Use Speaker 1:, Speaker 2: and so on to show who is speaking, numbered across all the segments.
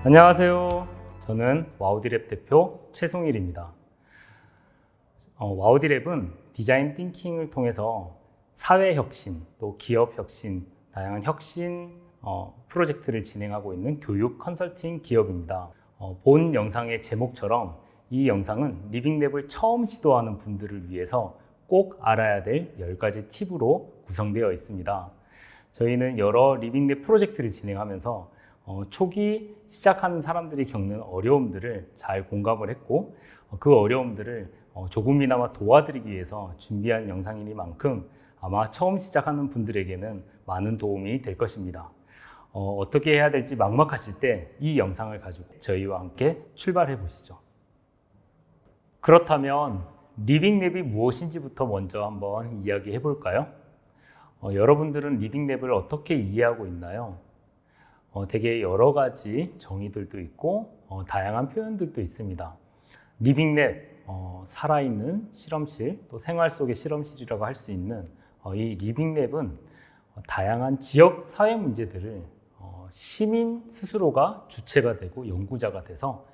Speaker 1: 안녕하세요. 저는 와우디랩 대표 최송일입니다. 와우디랩은 디자인 띵킹을 통해서 사회 혁신, 또 기업 혁신, 다양한 혁신 프로젝트를 진행하고 있는 교육 컨설팅 기업입니다. 본 영상의 제목처럼 이 영상은 리빙랩을 처음 시도하는 분들을 위해서 꼭 알아야 될 10가지 팁으로 구성되어 있습니다. 저희는 여러 리빙랩 프로젝트를 진행하면서 초기 시작하는 사람들이 겪는 어려움들을 잘 공감을 했고 그 어려움들을 조금이나마 도와드리기 위해서 준비한 영상이니만큼 아마 처음 시작하는 분들에게는 많은 도움이 될 것입니다. 어떻게 해야 될지 막막하실 때 이 영상을 가지고 저희와 함께 출발해 보시죠. 그렇다면 리빙랩이 무엇인지부터 먼저 한번 이야기해 볼까요? 여러분들은 리빙랩을 어떻게 이해하고 있나요? 되게 여러 가지 정의들도 있고 다양한 표현들도 있습니다. 리빙랩, 살아있는 실험실, 또 생활 속의 실험실이라고 할 수 있는 이 리빙랩은 다양한 지역 사회 문제들을 시민 스스로가 주체가 되고 연구자가 돼서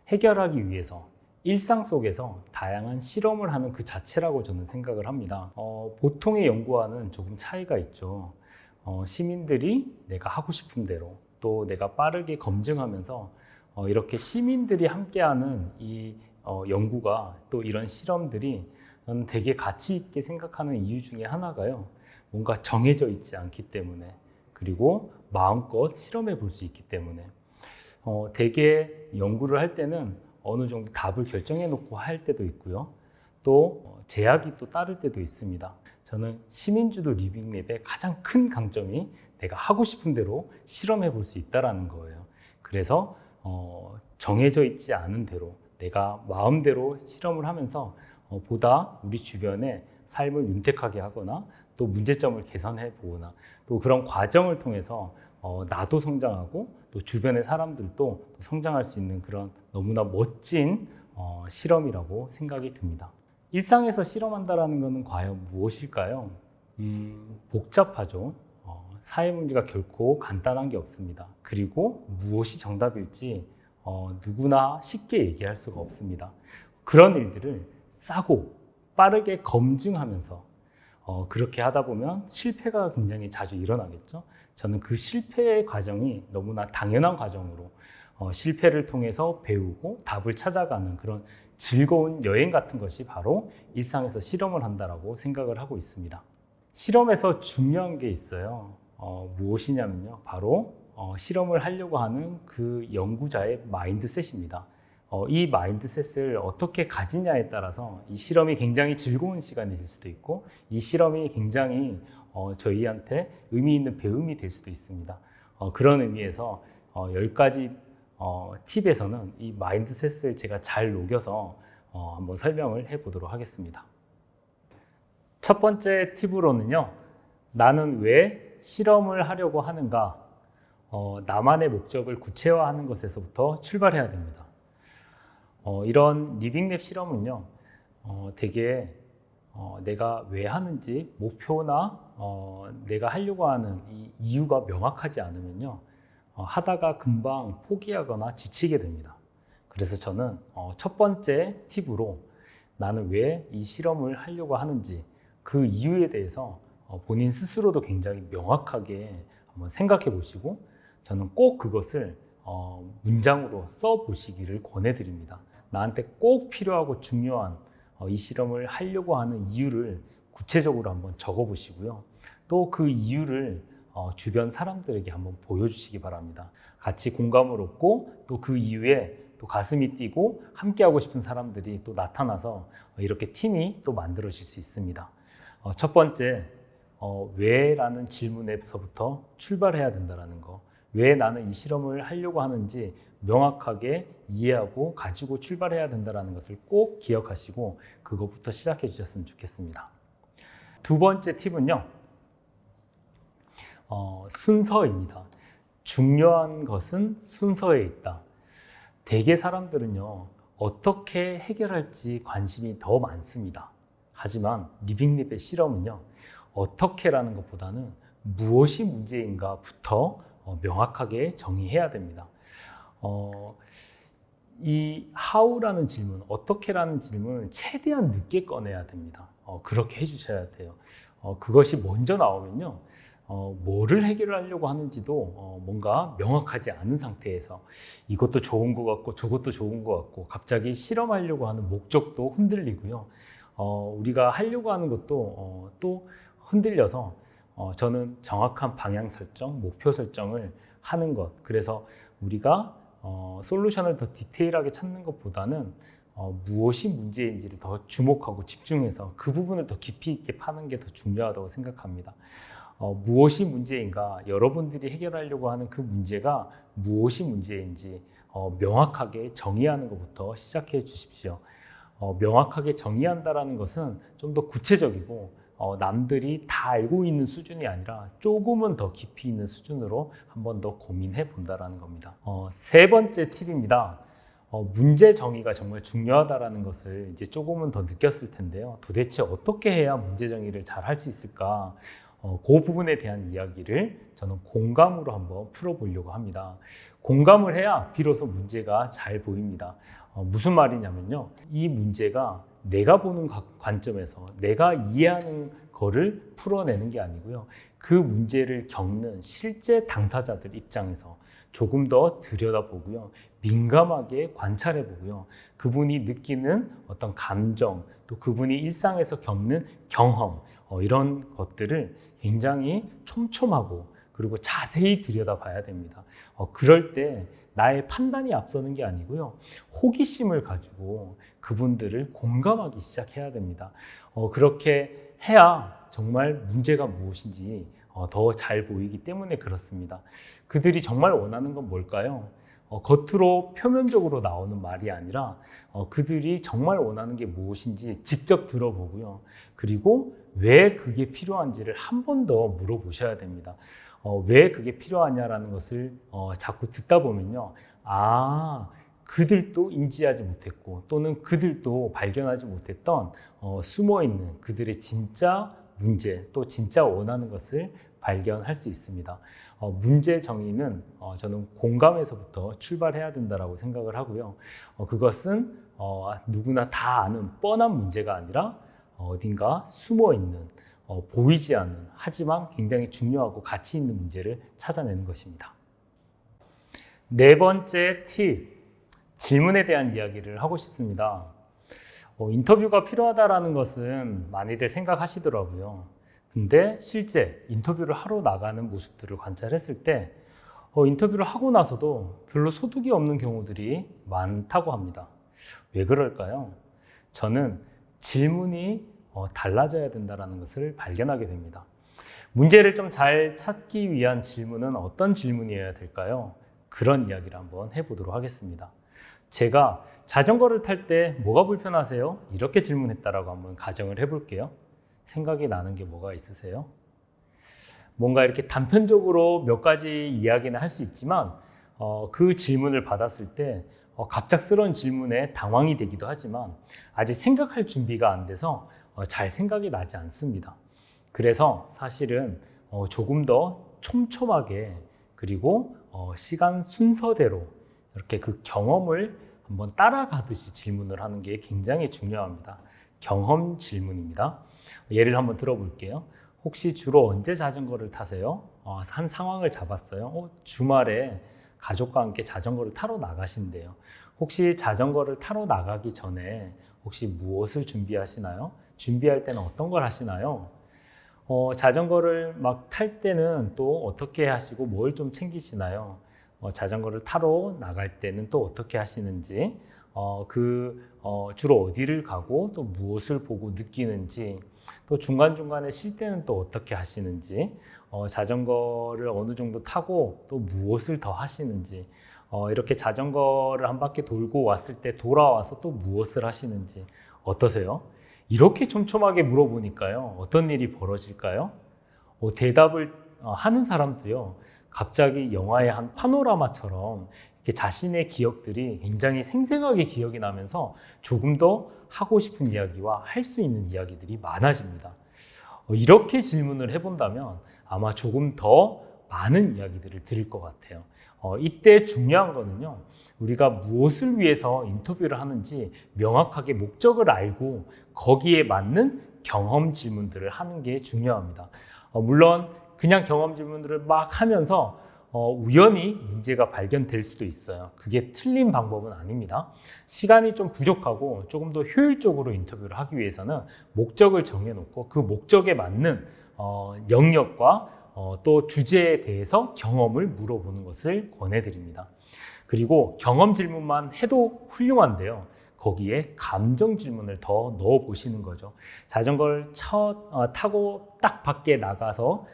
Speaker 1: 해결하기 위해서 일상 속에서 다양한 실험을 하는 그 자체라고 저는 생각을 합니다. 보통의 연구와는 조금 차이가 있죠. 시민들이 내가 하고 싶은 대로 또 내가 빠르게 검증하면서 이렇게 시민들이 함께하는 이 연구가 또 이런 실험들이 저는 되게 가치 있게 생각하는 이유 중에 하나가요. 뭔가 정해져 있지 않기 때문에 그리고 마음껏 실험해 볼 수 있기 때문에 되게 연구를 할 때는 어느 정도 답을 결정해 놓고 할 때도 있고요. 또 제약이 또 따를 때도 있습니다. 저는 시민주도 리빙랩의 가장 큰 강점이 내가 하고 싶은 대로 실험해 볼 수 있다는 거예요. 그래서 정해져 있지 않은 대로 내가 마음대로 실험을 하면서 보다 우리 주변의 삶을 윤택하게 하거나 또 문제점을 개선해 보거나 또 그런 과정을 통해서 나도 성장하고 또 주변의 사람들도 성장할 수 있는 그런 너무나 멋진 실험이라고 생각이 듭니다. 일상에서 실험한다는 것은 과연 무엇일까요? 복잡하죠. 사회 문제가 결코 간단한 게 없습니다. 그리고 무엇이 정답일지 누구나 쉽게 얘기할 수가 없습니다. 그런 일들을 싸고 빠르게 검증하면서 그렇게 하다 보면 실패가 굉장히 자주 일어나겠죠. 저는 그 실패의 과정이 너무나 당연한 과정으로 실패를 통해서 배우고 답을 찾아가는 그런 즐거운 여행 같은 것이 바로 일상에서 실험을 한다고 생각을 하고 있습니다. 실험에서 중요한 게 있어요. 무엇이냐면요. 바로 실험을 하려고 하는 그 연구자의 마인드셋입니다. 이 마인드셋을 어떻게 가지냐에 따라서 이 실험이 굉장히 즐거운 시간이 될 수도 있고 이 실험이 굉장히 저희한테 의미 있는 배움이 될 수도 있습니다. 그런 의미에서 10가지 팁에서는 이 마인드셋을 제가 잘 녹여서 한번 설명을 해보도록 하겠습니다. 첫 번째 팁으로는요. 나는 왜 실험을 하려고 하는가? 나만의 목적을 구체화하는 것에서부터 출발해야 됩니다. 이런 리빙랩 실험은요. 되게 내가 왜 하는지 목표나 내가 하려고 하는 이 이유가 명확하지 않으면요. 하다가 금방 포기하거나 지치게 됩니다. 그래서 저는 첫 번째 팁으로 나는 왜 이 실험을 하려고 하는지 그 이유에 대해서 본인 스스로도 굉장히 명확하게 한번 생각해 보시고 저는 꼭 그것을 문장으로 써 보시기를 권해드립니다. 나한테 꼭 필요하고 중요한 이 실험을 하려고 하는 이유를 구체적으로 한번 적어 보시고요. 또 그 이유를 주변 사람들에게 한번 보여주시기 바랍니다. 같이 공감을 얻고 또 그 이유에 또 가슴이 뛰고 함께하고 싶은 사람들이 또 나타나서 이렇게 팀이 또 만들어질 수 있습니다. 첫 번째, 왜라는 질문에서부터 출발해야 된다는 거. 왜 나는 이 실험을 하려고 하는지 명확하게 이해하고 가지고 출발해야 된다는 것을 꼭 기억하시고 그것부터 시작해 주셨으면 좋겠습니다. 두 번째 팁은요. 순서입니다. 중요한 것은 순서에 있다. 대개 사람들은요. 어떻게 해결할지 관심이 더 많습니다. 하지만 리빙랩의 실험은요. 어떻게라는 것보다는 무엇이 문제인가부터 명확하게 정의해야 됩니다. 이 how라는 질문, 어떻게라는 질문을 최대한 늦게 꺼내야 됩니다. 그렇게 해주셔야 돼요. 그것이 먼저 나오면요, 뭐를 해결하려고 하는지도 뭔가 명확하지 않은 상태에서 이것도 좋은 것 같고 저것도 좋은 것 같고 갑자기 실험하려고 하는 목적도 흔들리고요. 우리가 하려고 하는 것도 또 흔들려서 저는 정확한 방향 설정, 목표 설정을 하는 것. 그래서 우리가 솔루션을 더 디테일하게 찾는 것보다는 무엇이 문제인지를 더 주목하고 집중해서 그 부분을 더 깊이 있게 파는 게 더 중요하다고 생각합니다. 무엇이 문제인가, 여러분들이 해결하려고 하는 그 문제가 무엇이 문제인지 명확하게 정의하는 것부터 시작해 주십시오. 명확하게 정의한다는 것은 좀 더 구체적이고 남들이 다 알고 있는 수준이 아니라 조금은 더 깊이 있는 수준으로 한 번 더 고민해 본다는 겁니다. 세 번째 팁입니다. 문제 정의가 정말 중요하다는 것을 이제 조금은 더 느꼈을 텐데요. 도대체 어떻게 해야 문제 정의를 잘 할 수 있을까? 그 부분에 대한 이야기를 저는 공감으로 한번 풀어보려고 합니다. 공감을 해야 비로소 문제가 잘 보입니다. 무슨 말이냐면요, 이 문제가 내가 보는 관점에서 내가 이해하는 거를 풀어내는 게 아니고요, 그 문제를 겪는 실제 당사자들 입장에서 조금 더 들여다보고요, 민감하게 관찰해보고요, 그분이 느끼는 어떤 감정, 또 그분이 일상에서 겪는 경험, 이런 것들을 굉장히 촘촘하고 그리고 자세히 들여다봐야 됩니다. 그럴 때 나의 판단이 앞서는 게 아니고요, 호기심을 가지고 그분들을 공감하기 시작해야 됩니다. 그렇게 해야 정말 문제가 무엇인지 더 잘 보이기 때문에 그렇습니다. 그들이 정말 원하는 건 뭘까요? 겉으로 표면적으로 나오는 말이 아니라 그들이 정말 원하는 게 무엇인지 직접 들어보고요. 그리고 왜 그게 필요한지를 한 번 더 물어보셔야 됩니다. 왜 그게 필요하냐라는 것을 자꾸 듣다 보면요, 그들도 인지하지 못했고 또는 그들도 발견하지 못했던 숨어있는 그들의 진짜 문제, 또 진짜 원하는 것을 발견할 수 있습니다. 문제 정의는 저는 공감에서부터 출발해야 된다고 생각을 하고요. 그것은 누구나 다 아는 뻔한 문제가 아니라 어딘가 숨어있는, 보이지 않는, 하지만 굉장히 중요하고 가치 있는 문제를 찾아내는 것입니다. 네 번째 팁, 질문에 대한 이야기를 하고 싶습니다. 인터뷰가 필요하다는 것은 많이들 생각하시더라고요. 근데 실제 인터뷰를 하러 나가는 모습들을 관찰했을 때 인터뷰를 하고 나서도 별로 소득이 없는 경우들이 많다고 합니다. 왜 그럴까요? 저는 질문이 달라져야 된다는 것을 발견하게 됩니다. 문제를 좀 잘 찾기 위한 질문은 어떤 질문이어야 될까요? 그런 이야기를 한번 해보도록 하겠습니다. 제가 자전거를 탈 때 뭐가 불편하세요? 이렇게 질문했다라고 한번 가정을 해볼게요. 생각이 나는 게 뭐가 있으세요? 뭔가 이렇게 단편적으로 몇 가지 이야기는 할 수 있지만 그 질문을 받았을 때 갑작스러운 질문에 당황이 되기도 하지만 아직 생각할 준비가 안 돼서 잘 생각이 나지 않습니다. 그래서 사실은 조금 더 촘촘하게 그리고 시간 순서대로 이렇게 그 경험을 한번 따라가듯이 질문을 하는 게 굉장히 중요합니다. 경험 질문입니다. 예를 한번 들어볼게요. 혹시 주로 언제 자전거를 타세요? 한 상황을 잡았어요. 주말에 가족과 함께 자전거를 타러 나가신대요. 혹시 자전거를 타러 나가기 전에 혹시 무엇을 준비하시나요? 준비할 때는 어떤 걸 하시나요? 자전거를 막 탈 때는 또 어떻게 하시고 뭘 좀 챙기시나요? 자전거를 타러 나갈 때는 또 어떻게 하시는지, 주로 어디를 가고 또 무엇을 보고 느끼는지, 또 중간중간에 쉴 때는 또 어떻게 하시는지, 자전거를 어느 정도 타고 또 무엇을 더 하시는지, 이렇게 자전거를 한 바퀴 돌고 왔을 때 돌아와서 또 무엇을 하시는지 어떠세요? 이렇게 촘촘하게 물어보니까요, 어떤 일이 벌어질까요? 대답을 하는 사람도요, 갑자기 영화의 한 파노라마처럼 이렇게 자신의 기억들이 굉장히 생생하게 기억이 나면서 조금 더 하고 싶은 이야기와 할 수 있는 이야기들이 많아집니다. 이렇게 질문을 해본다면 아마 조금 더 많은 이야기들을 들을 것 같아요. 이때 중요한 거는요, 우리가 무엇을 위해서 인터뷰를 하는지 명확하게 목적을 알고 거기에 맞는 경험 질문들을 하는 게 중요합니다. 물론 그냥 경험 질문들을 막 하면서 우연히 문제가 발견될 수도 있어요. 그게 틀린 방법은 아닙니다. 시간이 좀 부족하고 조금 더 효율적으로 인터뷰를 하기 위해서는 목적을 정해놓고 그 목적에 맞는 영역과 또 주제에 대해서 경험을 물어보는 것을 권해드립니다. 그리고 경험 질문만 해도 훌륭한데요. 거기에 감정 질문을 더 넣어 보시는 거죠. 자전거를 타고 딱 밖에 나가서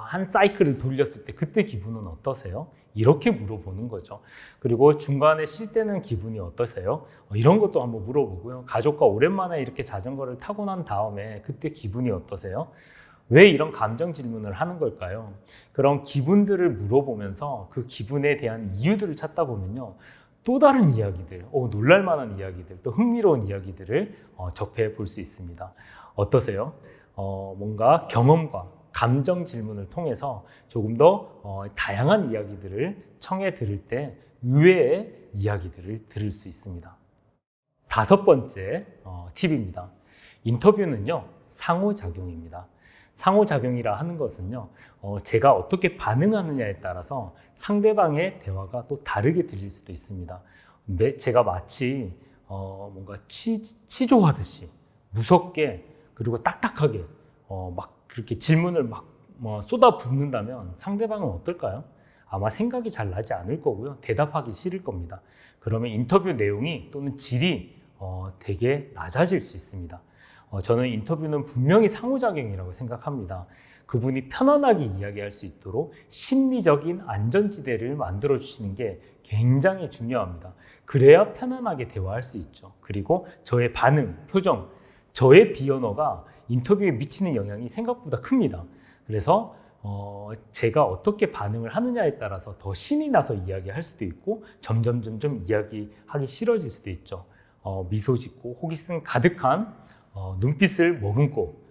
Speaker 1: 한 사이클을 돌렸을 때 그때 기분은 어떠세요? 이렇게 물어보는 거죠. 그리고 중간에 쉴 때는 기분이 어떠세요? 이런 것도 한번 물어보고요. 가족과 오랜만에 이렇게 자전거를 타고 난 다음에 그때 기분이 어떠세요? 왜 이런 감정 질문을 하는 걸까요? 그런 기분들을 물어보면서 그 기분에 대한 이유들을 찾다 보면요, 또 다른 이야기들, 놀랄만한 이야기들, 또 흥미로운 이야기들을 접해 볼 수 있습니다. 어떠세요? 뭔가 경험과 감정 질문을 통해서 조금 더 다양한 이야기들을 청해 들을 때 의외의 이야기들을 들을 수 있습니다. 5번째 팁입니다. 인터뷰는요, 상호작용입니다. 상호작용이라 하는 것은요, 제가 어떻게 반응하느냐에 따라서 상대방의 대화가 또 다르게 들릴 수도 있습니다. 제가 마치 뭔가 취조하듯이 무섭게 그리고 딱딱하게 막 그렇게 질문을 막 쏟아붓는다면 상대방은 어떨까요? 아마 생각이 잘 나지 않을 거고요. 대답하기 싫을 겁니다. 그러면 인터뷰 내용이 또는 질이 되게 낮아질 수 있습니다. 저는 인터뷰는 분명히 상호작용이라고 생각합니다. 그분이 편안하게 이야기할 수 있도록 심리적인 안전지대를 만들어주시는 게 굉장히 중요합니다. 그래야 편안하게 대화할 수 있죠. 그리고 저의 반응, 표정, 저의 비언어가 인터뷰에 미치는 영향이 생각보다 큽니다. 그래서 제가 어떻게 반응을 하느냐에 따라서 더 신이 나서 이야기할 수도 있고 점점 이야기하기 싫어질 수도 있죠. 미소 짓고 호기심 가득한 눈빛을 머금고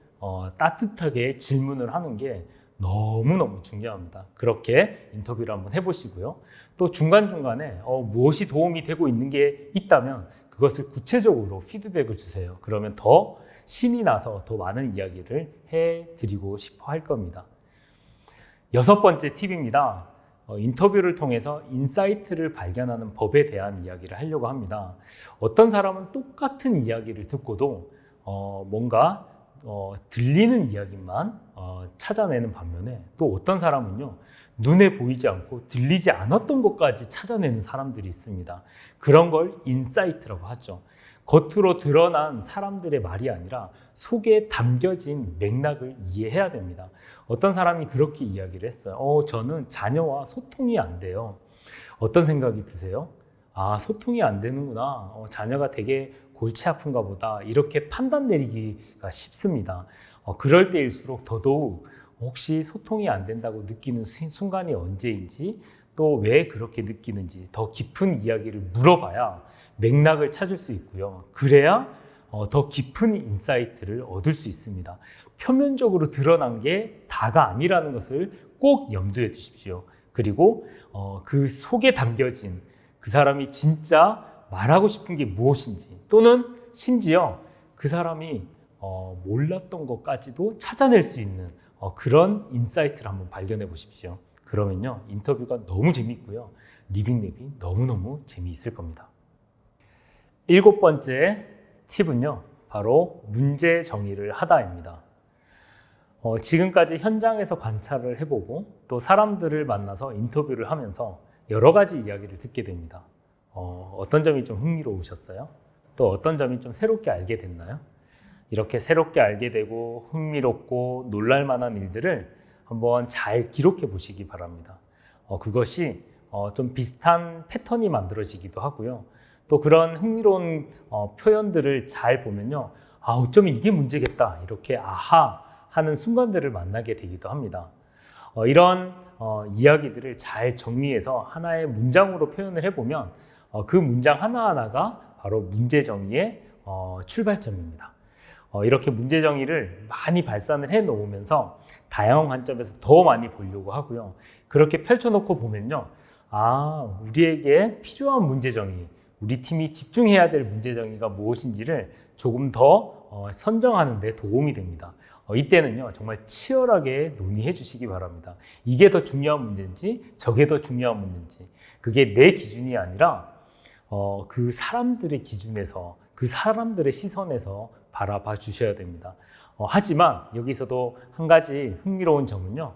Speaker 1: 따뜻하게 질문을 하는 게 너무너무 중요합니다. 그렇게 인터뷰를 한번 해보시고요. 또 중간중간에 무엇이 도움이 되고 있는 게 있다면 그것을 구체적으로 피드백을 주세요. 그러면 더 신이 나서 더 많은 이야기를 해드리고 싶어 할 겁니다. 6번째 팁입니다. 인터뷰를 통해서 인사이트를 발견하는 법에 대한 이야기를 하려고 합니다. 어떤 사람은 똑같은 이야기를 듣고도 뭔가 들리는 이야기만 찾아내는 반면에 또 어떤 사람은요, 눈에 보이지 않고 들리지 않았던 것까지 찾아내는 사람들이 있습니다. 그런 걸 인사이트라고 하죠. 겉으로 드러난 사람들의 말이 아니라 속에 담겨진 맥락을 이해해야 됩니다. 어떤 사람이 그렇게 이야기를 했어요. 저는 자녀와 소통이 안 돼요. 어떤 생각이 드세요? 소통이 안 되는구나. 자녀가 되게 골치 아픈가 보다. 이렇게 판단 내리기가 쉽습니다. 그럴 때일수록 더더욱 혹시 소통이 안 된다고 느끼는 순간이 언제인지, 또 왜 그렇게 느끼는지 더 깊은 이야기를 물어봐야 맥락을 찾을 수 있고요. 그래야 더 깊은 인사이트를 얻을 수 있습니다. 표면적으로 드러난 게 다가 아니라는 것을 꼭 염두에 두십시오. 그리고 그 속에 담겨진 그 사람이 진짜 말하고 싶은 게 무엇인지, 또는 심지어 그 사람이 몰랐던 것까지도 찾아낼 수 있는 그런 인사이트를 한번 발견해 보십시오. 그러면요, 인터뷰가 너무 재밌고요, 리빙랩이 너무너무 재미있을 겁니다. 7번째 팁은요, 바로 문제 정의를 하다입니다. 지금까지 현장에서 관찰을 해보고 또 사람들을 만나서 인터뷰를 하면서 여러 가지 이야기를 듣게 됩니다. 어떤 점이 좀 흥미로우셨어요? 또 어떤 점이 좀 새롭게 알게 됐나요? 이렇게 새롭게 알게 되고 흥미롭고 놀랄만한 일들을 한번 잘 기록해 보시기 바랍니다. 그것이 좀 비슷한 패턴이 만들어지기도 하고요. 또 그런 흥미로운 표현들을 잘 보면요, 어쩌면 이게 문제겠다, 이렇게 아하 하는 순간들을 만나게 되기도 합니다. 이런 이야기들을 잘 정리해서 하나의 문장으로 표현을 해보면 그 문장 하나하나가 바로 문제 정의의 출발점입니다. 이렇게 문제 정의를 많이 발산을 해 놓으면서 다양한 관점에서 더 많이 보려고 하고요. 그렇게 펼쳐놓고 보면요. 아, 우리에게 필요한 문제 정의, 우리 팀이 집중해야 될 문제 정의가 무엇인지를 조금 더 선정하는 데 도움이 됩니다. 이때는요, 정말 치열하게 논의해 주시기 바랍니다. 이게 더 중요한 문제인지, 저게 더 중요한 문제인지. 그게 내 기준이 아니라 그 사람들의 기준에서, 그 사람들의 시선에서 바라봐 주셔야 됩니다. 하지만 여기서도 한 가지 흥미로운 점은요,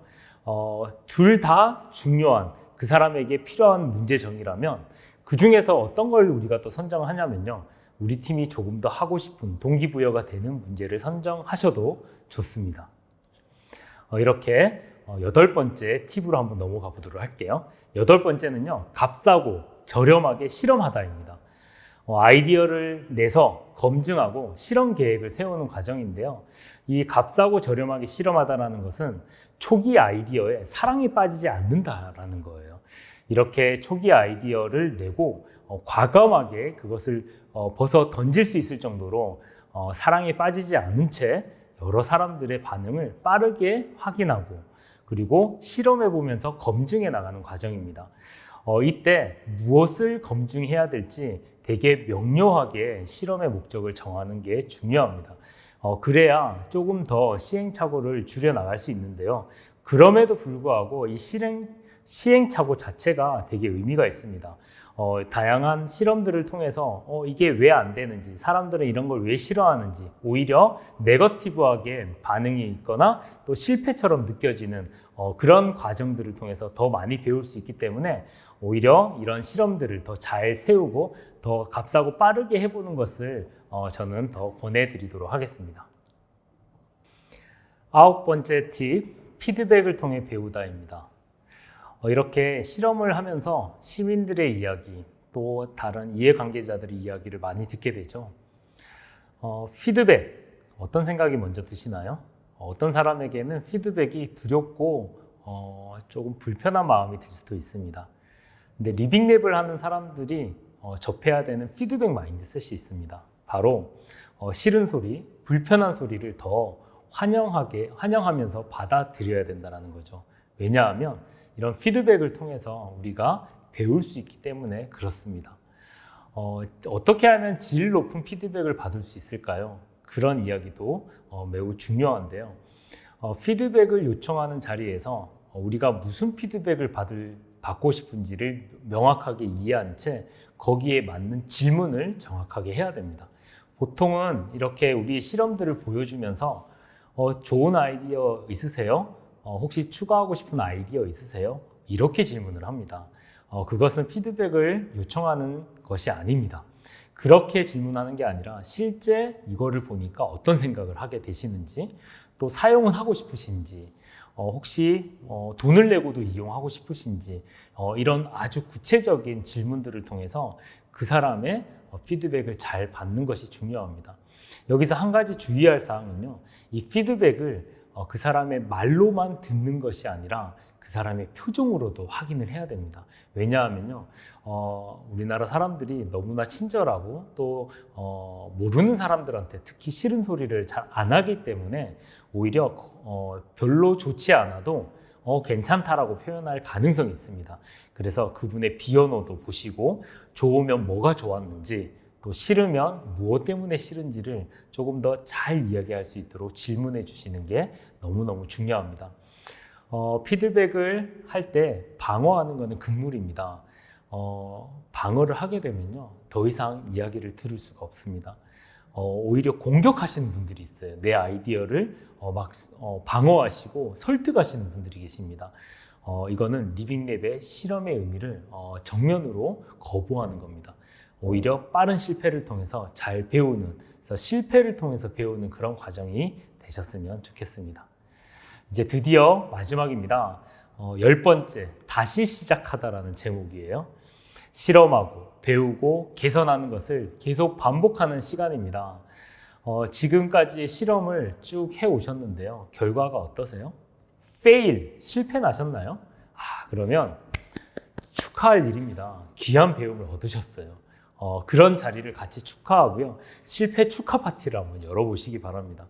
Speaker 1: 둘 다 중요한 그 사람에게 필요한 문제 정의라면 그 중에서 어떤 걸 우리가 또 선정하냐면요, 우리 팀이 조금 더 하고 싶은 동기부여가 되는 문제를 선정하셔도 좋습니다. 이렇게 8번째 팁으로 한번 넘어가 보도록 할게요. 8번째는요, 값싸고 저렴하게 실험하다입니다. 아이디어를 내서 검증하고 실험 계획을 세우는 과정인데요. 이 값싸고 저렴하게 실험하다라는 것은 초기 아이디어에 사랑이 빠지지 않는다라는 거예요. 이렇게 초기 아이디어를 내고 과감하게 그것을 벗어 던질 수 있을 정도로 사랑에 빠지지 않은 채 여러 사람들의 반응을 빠르게 확인하고 그리고 실험해 보면서 검증해 나가는 과정입니다. 이때 무엇을 검증해야 될지 되게 명료하게 실험의 목적을 정하는 게 중요합니다. 그래야 조금 더 시행착오를 줄여 나갈 수 있는데요. 그럼에도 불구하고 이 시행착오 자체가 되게 의미가 있습니다. 다양한 실험들을 통해서 이게 왜 안 되는지, 사람들은 이런 걸 왜 싫어하는지, 오히려 네거티브하게 반응이 있거나 또 실패처럼 느껴지는 그런 과정들을 통해서 더 많이 배울 수 있기 때문에 오히려 이런 실험들을 더 잘 세우고 더 값싸고 빠르게 해보는 것을 저는 더 권해드리도록 하겠습니다. 9번째 팁, 피드백을 통해 배우다입니다. 이렇게 실험을 하면서 시민들의 이야기, 또 다른 이해관계자들의 이야기를 많이 듣게 되죠. 피드백, 어떤 생각이 먼저 드시나요? 어떤 사람에게는 피드백이 두렵고 조금 불편한 마음이 들 수도 있습니다. 근데 리빙랩을 하는 사람들이 접해야 되는 피드백 마인드셋이 있습니다. 바로 싫은 소리, 불편한 소리를 더 환영하면서 받아들여야 된다는 거죠. 왜냐하면 이런 피드백을 통해서 우리가 배울 수 있기 때문에 그렇습니다. 어떻게 하면 질 높은 피드백을 받을 수 있을까요? 그런 이야기도 매우 중요한데요. 피드백을 요청하는 자리에서 우리가 무슨 피드백을 받고 싶은지를 명확하게 이해한 채 거기에 맞는 질문을 정확하게 해야 됩니다. 보통은 이렇게 우리 실험들을 보여주면서 좋은 아이디어 있으세요? 혹시 추가하고 싶은 아이디어 있으세요? 이렇게 질문을 합니다. 그것은 피드백을 요청하는 것이 아닙니다. 그렇게 질문하는 게 아니라 실제 이거를 보니까 어떤 생각을 하게 되시는지, 또 사용은 하고 싶으신지, 혹시 돈을 내고도 이용하고 싶으신지, 이런 아주 구체적인 질문들을 통해서 그 사람의 피드백을 잘 받는 것이 중요합니다. 여기서 한 가지 주의할 사항은요, 이 피드백을 그 사람의 말로만 듣는 것이 아니라 그 사람의 표정으로도 확인을 해야 됩니다. 왜냐하면요, 우리나라 사람들이 너무나 친절하고 또 모르는 사람들한테 특히 싫은 소리를 잘 안 하기 때문에 오히려 별로 좋지 않아도 괜찮다라고 표현할 가능성이 있습니다. 그래서 그분의 비언어도 보시고 좋으면 뭐가 좋았는지, 또 싫으면 무엇 때문에 싫은지를 조금 더 잘 이야기할 수 있도록 질문해 주시는 게 너무너무 중요합니다. 피드백을 할 때 방어하는 것은 금물입니다. 방어를 하게 되면요, 더 이상 이야기를 들을 수가 없습니다. 오히려 공격하시는 분들이 있어요. 내 아이디어를 방어하시고 설득하시는 분들이 계십니다. 이거는 리빙랩의 실험의 의미를 정면으로 거부하는 겁니다. 오히려 빠른 실패를 통해서 잘 배우는, 그래서 실패를 통해서 배우는 그런 과정이 되셨으면 좋겠습니다. 이제 드디어 마지막입니다. 10번째, 다시 시작하다라는 제목이에요. 실험하고 배우고 개선하는 것을 계속 반복하는 시간입니다. 지금까지 실험을 쭉 해오셨는데요. 결과가 어떠세요? fail, 실패 나셨나요? 그러면 축하할 일입니다. 귀한 배움을 얻으셨어요. 그런 자리를 같이 축하하고요. 실패 축하 파티를 한번 열어보시기 바랍니다.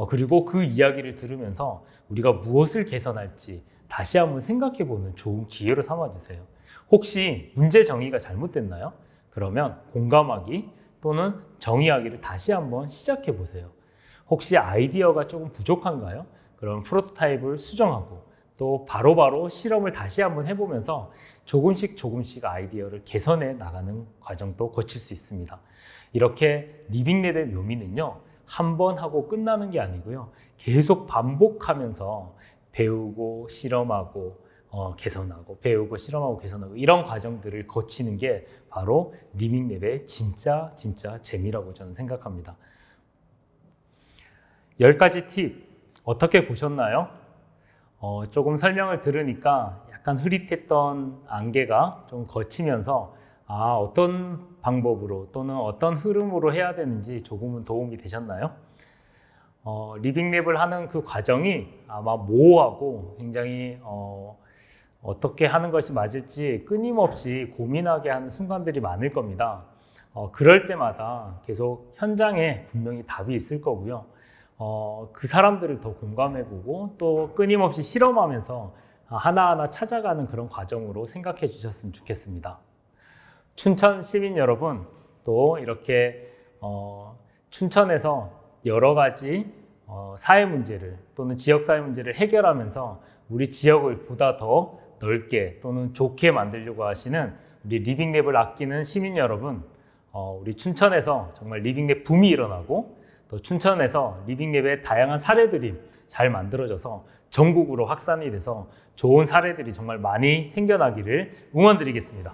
Speaker 1: 그리고 그 이야기를 들으면서 우리가 무엇을 개선할지 다시 한번 생각해보는 좋은 기회로 삼아주세요. 혹시 문제 정의가 잘못됐나요? 그러면 공감하기 또는 정의하기를 다시 한번 시작해보세요. 혹시 아이디어가 조금 부족한가요? 그럼 프로토타입을 수정하고 또 바로바로 실험을 다시 한번 해보면서 조금씩 아이디어를 개선해 나가는 과정도 거칠 수 있습니다. 이렇게 리빙랩의 묘미는요, 한 번 하고 끝나는 게 아니고요, 계속 반복하면서 배우고 실험하고 개선하고 배우고 실험하고 개선하고 이런 과정들을 거치는 게 바로 리빙랩의 진짜 재미라고 저는 생각합니다. 10가지 팁 어떻게 보셨나요? 조금 설명을 들으니까 약간 흐릿했던 안개가 좀 거치면서 어떤 방법으로 또는 어떤 흐름으로 해야 되는지 조금은 도움이 되셨나요? 리빙랩을 하는 그 과정이 아마 모호하고 굉장히 어떻게 하는 것이 맞을지 끊임없이 고민하게 하는 순간들이 많을 겁니다. 그럴 때마다 계속 현장에 분명히 답이 있을 거고요. 그 사람들을 더 공감해보고 또 끊임없이 실험하면서 하나하나 찾아가는 그런 과정으로 생각해 주셨으면 좋겠습니다. 춘천 시민 여러분, 또 이렇게 춘천에서 여러 가지 사회 문제를 또는 지역 사회 문제를 해결하면서 우리 지역을 보다 더 넓게 또는 좋게 만들려고 하시는 우리 리빙랩을 아끼는 시민 여러분, 우리 춘천에서 정말 리빙랩 붐이 일어나고 또 춘천에서 리빙랩의 다양한 사례들이 잘 만들어져서 전국으로 확산이 돼서 좋은 사례들이 정말 많이 생겨나기를 응원드리겠습니다.